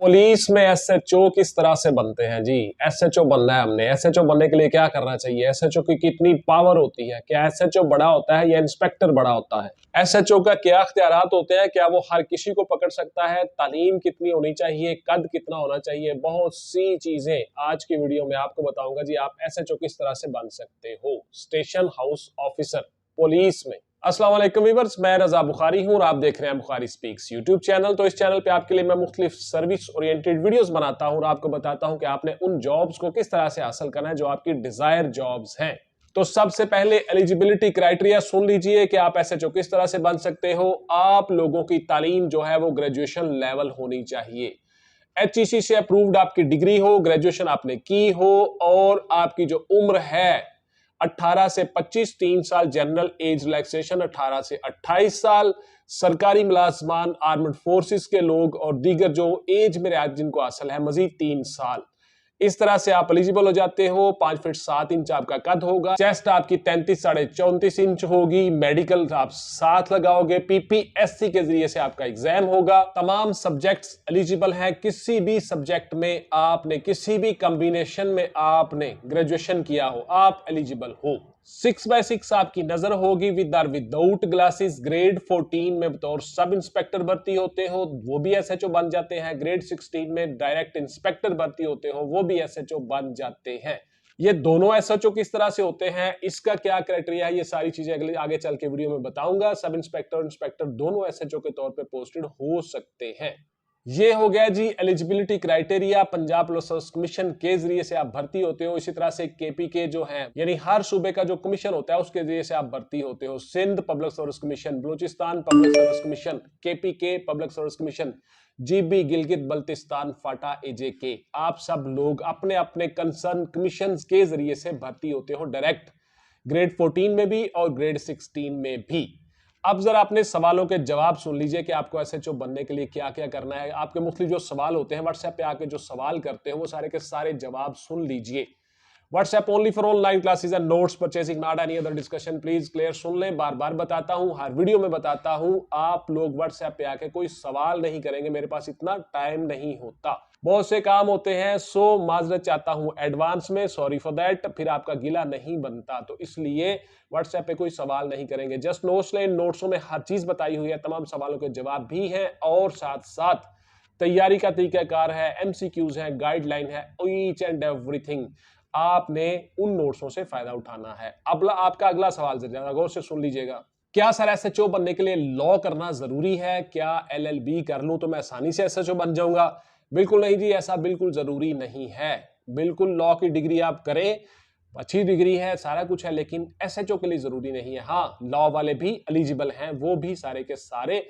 Police में SHO किस तरह से बनते हैं जी। एसएचओ बनना है हमने। एसएचओ बनने के लिए क्या करना चाहिए, एसएचओ की कितनी पावर होती है, क्या एसएचओ बड़ा होता है या इंस्पेक्टर बड़ा होता है, एसएचओ का क्या इख्तियारात होते हैं, क्या वो हर किसी को पकड़ सकता है, तालीम कितनी होनी चाहिए, कद कितना होना चाहिए, बहुत सी चीजें आज की वीडियो में आपको बताऊंगा जी। आप एसएचओ किस तरह से बन सकते हो स्टेशन हाउस ऑफिसर पुलिस में। अस्सलाम वालेकुम व्यूअर्स, मैं रजा बुखारी हूं और आप देख रहे हैं बुखारी स्पीक्स यूट्यूब चैनल। तो इस चैनल पे आपके लिए मैं मुख्तलिफ सर्विस ओरिएंटेड वीडियोस बनाता हूं और आपको बताता हूं कि आपने उन जॉब्स को किस तरह से हासिल करना है जो आपकी डिजायर जॉब्स हैं। तो सबसे पहले एलिजिबिलिटी क्राइटेरिया सुन लीजिए कि आप एसएचओ किस तरह से बन सकते हो। आप लोगों की तालीम जो है वो ग्रेजुएशन लेवल होनी चाहिए। एचईसी से अप्रूव्ड आपकी डिग्री हो, ग्रेजुएशन आपने की हो और आपकी जो उम्र है 18 से 25, 3 साल जनरल एज रिलैक्सेशन 18 से 28 साल, सरकारी मुलाजमान, आर्मड फोर्सेस के लोग और दीगर जो एज में रियायत जिनको हासिल है मजीद 3 साल। इस तरह से आप एलिजिबल हो जाते हो। 5 फीट 7 इंच आपका कद होगा, चेस्ट आपकी 33 साढ़े 34 इंच होगी, मेडिकल आप 7 लगाओगे, पीपीएससी के जरिए से आपका एग्जाम होगा। तमाम सब्जेक्ट्स एलिजिबल हैं। किसी भी सब्जेक्ट में आपने किसी भी कॉम्बिनेशन में आपने ग्रेजुएशन किया हो आप एलिजिबल हो। 6/6 आपकी नजर होगी विद और विदाउट ग्लासेस। ग्रेड 14 में बतौर सब इंस्पेक्टर भर्ती होते हो, वो भी एसएचओ बन जाते हैं। ग्रेड 16 में डायरेक्ट इंस्पेक्टर भर्ती होते हो, वो भी एसएचओ बन जाते हैं। ये दोनों एसएचओ किस तरह से होते हैं, इसका क्या क्राइटेरिया है, ये सारी चीजें अगले आगे चल के वीडियो में बताऊंगा। सब इंस्पेक्टर और इंस्पेक्टर दोनों एसएचओ के तौर पे पोस्टेड हो सकते हैं। ये हो गया जी eligibility criteria. Punjab police service commission के जरिए से आप भर्ती होते हो। इसी तरह से केपीके जो है यानी हर सूबे का जो कमीशन होता है उसके जरिए से आप भर्ती होते हो। Sindh public service commission, Balochistan public service commission, KPK public service commission, GB Gilgit Baltistan FATA AJK, आप सब लोग अपने अपने कंसर्न कमीशन के जरिए से भर्ती होते हो डायरेक्ट, ग्रेड 14 में भी और ग्रेड 16 में भी। अब जरा अपने सवालों के जवाब सुन लीजिए कि आपको एसएचओ बनने के लिए क्या क्या करना है। आपके मुख्तलिफ जो सवाल होते हैं व्हाट्सएप पे आके जो सवाल करते हैं वो सारे के सारे जवाब सुन लीजिए। WhatsApp only for online classes and notes purchasing, not any other discussion. Please clear सुन लें, बार बार बताता हूं, हर वीडियो में बताता हूं। आप लोग व्हाट्सएप पे आके कोई सवाल नहीं करेंगे, मेरे पास इतना टाइम नहीं होता, बहुत से काम होते हैं। सो माजरत चाहता हूं एडवांस में, सॉरी फॉर दैट, फिर आपका गिला नहीं बनता। तो इसलिए व्हाट्सएप पे कोई सवाल नहीं करेंगे, जस्ट नोट्स लें। नोट्सों में हर चीज बताई हुई है, तमाम सवालों के जवाब भी हैं और साथ साथ तैयारी का तरीकाकार है, एमसीक्यूज है, गाइडलाइन है, ईच एंड एवरीथिंग। आपने उन नोट्सों से फायदा उठाना है। अब आपका अगला सवाल जरा गौर से सुन लीजिएगा। क्या सर एसएचओ बनने के लिए लॉ करना जरूरी है? क्या एलएलबी कर लूं तो मैं आसानी से एसएचओ बन जाऊंगा? बिल्कुल नहीं जी, ऐसा बिल्कुल जरूरी नहीं है। बिल्कुल लॉ की डिग्री आप करें, अच्छी डिग्री है, सारा कुछ है, लेकिन एसएचओ के लिए जरूरी नहीं है। हाँ, लॉ वाले भी एलिजिबल हैं, वो भी सारे के सारे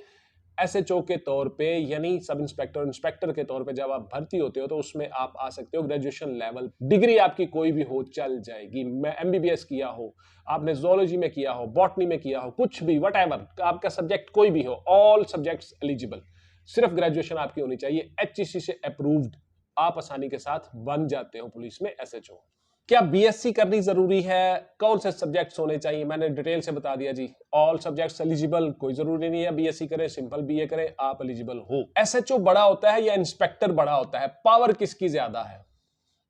एसएचओ के तौर पे यानी सब इंस्पेक्टर इंस्पेक्टर के तौर पे जब आप भर्ती होते हो तो उसमें आप आ सकते हो। ग्रेजुएशन लेवल डिग्री आपकी कोई भी हो चल जाएगी। मैं एमबीबीएस किया हो, आपने जोलॉजी में किया हो, बॉटनी में किया हो, कुछ भी व्हाटएवर आपका सब्जेक्ट कोई भी हो, ऑल सब्जेक्ट्स एलिजिबल। सिर्फ ग्रेजुएशन आपकी होनी चाहिए, एचईसी से अप्रूव्ड, आप आसानी के साथ बन जाते हो पुलिस में एसएचओ। क्या बीएससी करनी जरूरी है? कौन से सब्जेक्ट्स होने चाहिए? मैंने डिटेल से बता दिया जी, ऑल सब्जेक्ट्स एलिजिबल, कोई जरूरी नहीं है बीएससी करें, सिंपल बीए करें, आप एलिजिबल हो। एसएचओ बड़ा होता है या इंस्पेक्टर बड़ा होता है, पावर किसकी ज्यादा है?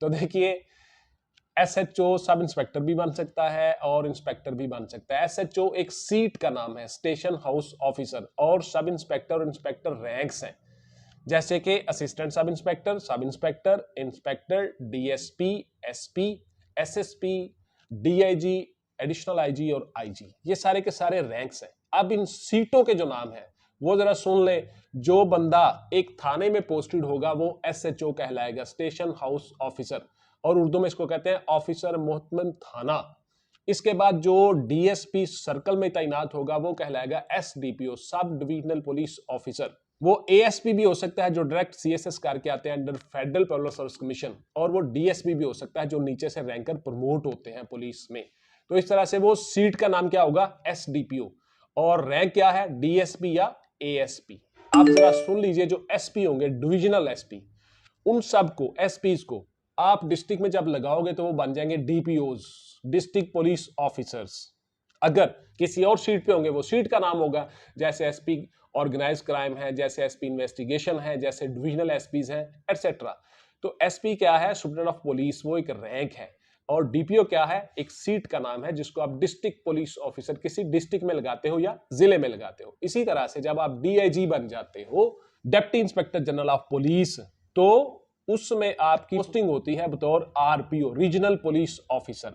तो देखिए, एसएचओ सब इंस्पेक्टर भी बन सकता है और इंस्पेक्टर भी बन सकता है। एसएचओ एक सीट का नाम है, स्टेशन हाउस ऑफिसर, और सब इंस्पेक्टर और इंस्पेक्टर रैंक्स हैं, जैसे कि assistant sub inspector, inspector, DSP, SP, SSP, DIG, additional IG और आईजी, ये सारे के सारे रैंक्स हैं। अब इन सीटों के जो नाम है वो जरा सुन ले। जो बंदा एक थाने में पोस्टेड होगा वो एसएचओ कहलाएगा, स्टेशन हाउस ऑफिसर, और उर्दू में इसको कहते हैं ऑफिसर मोहतमम थाना। इसके बाद जो डीएसपी सर्कल में तैनात होगा वो कहलाएगा SDPO, sub divisional police officer. वो एएसपी भी हो सकता है जो डायरेक्ट सीएसएस करके आते हैं under federal public service commission, और वो डीएसपी भी हो सकता है जो नीचे से रैंकर प्रमोट होते हैं पुलिस में। तो इस तरह से वो सीट का नाम क्या होगा? एसडीपीओ, और रैंक क्या है? डीएसपी या एएसपी। आप जरा सुन लीजिए, जो एसपी होंगे, डिविजनल एसपी, उन सबको, एसपीज को आप डिस्ट्रिक्ट में जब लगाओगे तो वो बन जाएंगे डीपीओज, डिस्ट्रिक्ट पुलिस ऑफिसर्स। अगर किसी और सीट पे होंगे वो सीट का नाम होगा, जैसे एसपी ऑर्गेनाइज क्राइम है, जैसे एसपी इन्वेस्टिगेशन है, जैसे डिविजनल एसपीज हैं, एटसेट्रा। तो एसपी क्या है? सुप्रीटेंडेंट ऑफ पुलिस, वो एक रैंक है। और डीपीओ क्या है? एक सीट का नाम है जिसको आप डिस्ट्रिक्ट पुलिस ऑफिसर किसी डिस्ट्रिक्ट में लगाते हो या जिले में लगाते हो। इसी तरह से जब आप डीआईजी बन जाते हो, deputy inspector general of police, तो उसमें आपकी पोस्टिंग होती है बतौर आरपीओ, रीजनल पुलिस ऑफिसर,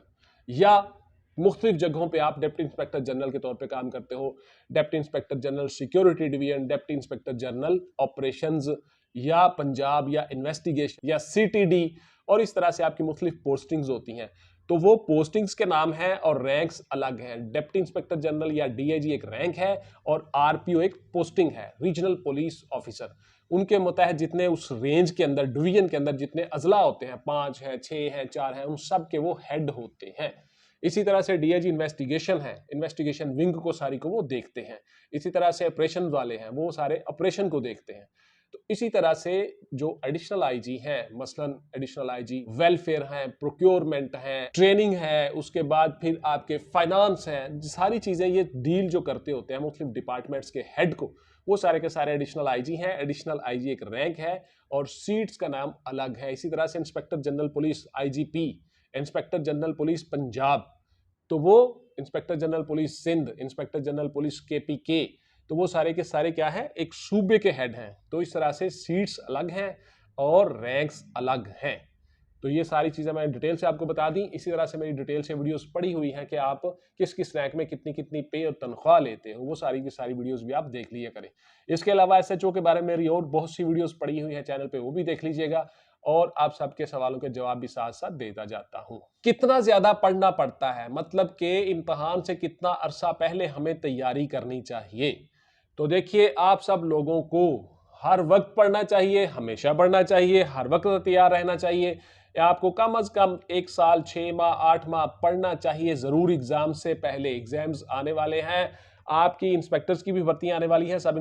या मुख्तलिफ जगहों पे आप डिप्टी इंस्पेक्टर जनरल के तौर पे काम करते हो। Deputy inspector general security division, deputy inspector general operations, या पंजाब, या इन्वेस्टिगेशन, या सीटीडी, और इस तरह से आपकी मुख्तलिफ पोस्टिंग्स होती हैं। तो वो पोस्टिंग्स के नाम हैं और रैंक्स अलग हैं। डिप्टी इंस्पेक्टर जनरल या डीआईजी एक रैंक है और आरपीओ एक पोस्टिंग है, रीजनल पुलिस ऑफिसर। उनके मुताबिक जितने उस रेंज के अंदर, डिवीजन के अंदर जितने अजला होते हैं, 5 हैं, 6 हैं, 4 हैं, उन सब के वो हेड होते हैं। इसी तरह से डीआईजी इन्वेस्टिगेशन है, इन्वेस्टिगेशन विंग को सारी को वो देखते हैं। इसी तरह से ऑपरेशन वाले हैं, वो सारे ऑपरेशन को देखते हैं। तो इसी तरह से जो एडिशनल आईजी हैं, मसलन एडिशनल आईजी वेलफेयर हैं, प्रोक्योरमेंट हैं, ट्रेनिंग है, उसके बाद फिर आपके फाइनेंस हैं, सारी चीजें ये डील जो करते होते हैं मुख्तलिफ डिपार्टमेंट्स के हेड को, वो सारे के सारे एडिशनल आईजी हैं। एडिशनल आईजी एक रैंक है और सीट्स का नाम अलग है। इसी तरह से inspector general police IGP, inspector general police Punjab, तो वो inspector general police Sindh, inspector general police KPK, तो वो सारे के सारे क्या है? एक सूबे के हेड हैं। तो इस तरह से सीट्स अलग हैं और रैंक्स अलग हैं। तो ये सारी चीजें मैंने डिटेल से आपको बता दी। इसी तरह से मेरी डिटेल से वीडियोस पड़ी हुई हैं कि आप किस किस रैंक में कितनी कितनी पे और तनख्वाह लेते हो, वो सारी की सारी वीडियोस भी आप देख लिया करें। इसके अलावा एसएचओ के बारे में मेरी और बहुत सी वीडियोस पड़ी हुई हैं चैनल पे, वो भी देख लीजिएगा और आप सबके सवालों के जवाब भी साथ साथ देता जाता हूं। कितना ज्यादा पढ़ना पड़ता है, मतलब कि इम्तिहान से कितना अरसा पहले हमें तैयारी करनी चाहिए? तो देखिए, आप सब लोगों को हर वक्त पढ़ना चाहिए, हमेशा पढ़ना चाहिए, हर वक्त तैयार रहना चाहिए। आपको कम से कम 1 साल, 6 माह, 8 माह पढ़ना चाहिए जरूर। एग्जाम से पहले एग्जाम्स आने वाले हैं, आपकी इंस्पेक्टर्स की भी भर्ती आने वाली है, सब